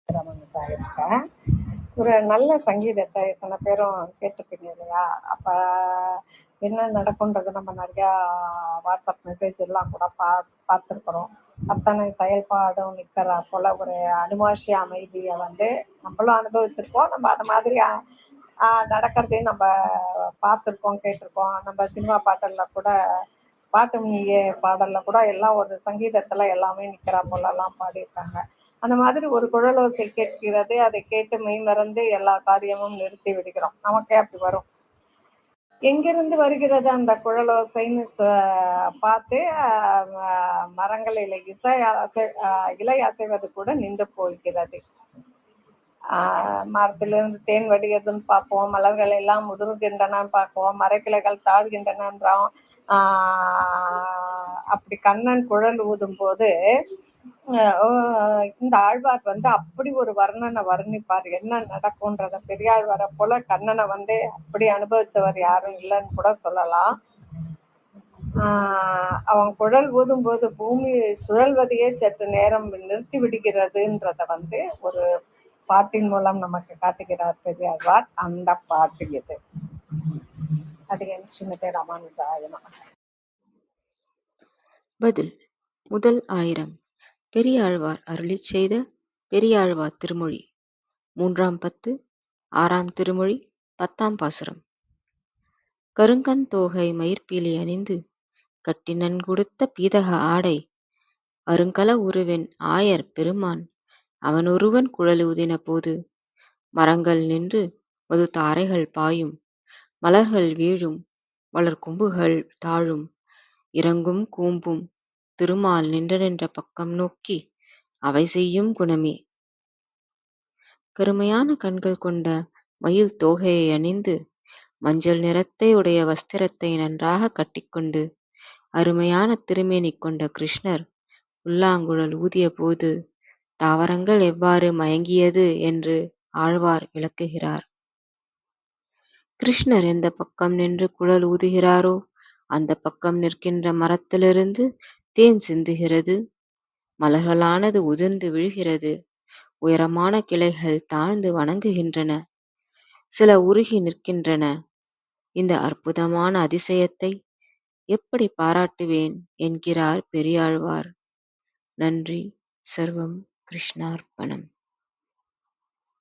இருக்கேன். ஒரு நல்ல சங்கீதத்தை எத்தனை பேரும் கேட்டிருப்பீங்க இல்லையா? அப்ப என்ன நடக்கும்ன்றது நம்ம நிறையா வாட்ஸ்அப் மெசேஜ் எல்லாம் கூட பார்த்துருக்குறோம். அத்தனை செயல்பாடும் நிற்கிறா போல ஒரு அனுமாஷிய அமைதியை வந்து நம்மளும் அனுபவிச்சிருக்கோம். நம்ம அது மாதிரி நடக்கிறதையும் நம்ம பார்த்துருக்கோம், கேட்டிருக்கோம். நம்ம சினிமா பாட்டலில் கூட பாட்டு நீயே பாடலில் கூட எல்லாம் ஒரு சங்கீதத்தில் எல்லாமே நிற்கிறா போலலாம் பாடியிருக்காங்க. அந்த மாதிரி ஒரு குழலோசை கேட்கிறது, அதை கேட்டு மெய் மறந்து எல்லா காரியமும் நிறுத்தி விடுகிறோம். நமக்கே அப்படி வரும். எங்கிருந்து வருகிறது அந்த குழலோசைன்னு பார்த்து மரங்களில் இலை அசைவது கூட நின்று போகிறது. மரத்திலிருந்து தேன் வடிகிறதுன்னு பார்ப்போம், மலர்கள் எல்லாம் முதிர்கின்றன பார்ப்போம், மரக்கிளைகள் தாழ்கின்றனன்றோம். அப்படி கண்ணன் குழல் ஊதும் போது இந்த ஆழ்வார் வந்து அப்படி ஒரு வர்ணனை வர்ணிப்பார், என்ன நடக்கும்ன்றத. பெரியாழ்வாரை போல கண்ணனை வந்து அப்படி அனுபவிச்சவர் யாரும் இல்லைன்னு கூட சொல்லலாம். அவன் குழல் ஊதும் போது பூமி சுழல்வதையே சற்று நேரம் நிறுத்தி விடுகிறதுன்றத வந்து ஒரு பாட்டின் மூலம் நமக்கு காட்டுகிறார் பெரியாழ்வார். அந்த பாட்டு இது. அடியேன் ஸ்ரீமதி ராமானுஜாய நமः. பதில். முதல் ஆயிரம். பெரியாழ்வார் அருளிச் செய்த பெரியாழ்வார் திருமொழி 3ஆம் பத்து 6ஆம் திருமொழி 10ஆம் பாசுரம். கருங்கண் தோகை மயிர்பீலி அணிந்து கட்டி நன்கொடுத்த பீதக ஆடை அருங்கல உருவென் ஆயர் பெருமான் அவனொருவன் குழலூதின போது மரங்கள் நின்று மது தாரைகள் பாயும், மலர்கள் வீழும், வளர்கொம்புகள் தாழும், இறங்கும் கூம்பும் திருமால் நின்ற பக்கம் நோக்கி அவை செய்யும் குணமே. கருமையான கண்கள் கொண்ட மயில் தோகையை அணிந்து மஞ்சள் நிறத்தை உடைய வஸ்திரத்தை நன்றாக கட்டிக்கொண்டு அருமையான திருமேனி கொண்ட கிருஷ்ணர் புல்லாங்குழல் ஊதிய போது தாவரங்கள் எவ்வாறு மயங்கியது என்று ஆழ்வார் விளக்குகிறார். கிருஷ்ணர் எந்த பக்கம் நின்று குழல் ஊதுகிறாரோ அந்த பக்கம் நிற்கின்ற மரத்திலிருந்து தேன் சிந்துகிறது, மலர்களானது உதிர்ந்து விழுகிறது, உயரமான கிளைகள் தாழ்ந்து வணங்குகின்றன, சில உருகி நிற்கின்றன. இந்த அற்புதமான அதிசயத்தை எப்படி பாராட்டுவேன் என்கிறார் பெரியாழ்வார். நன்றி. சர்வம் கிருஷ்ணார்ப்பணம்.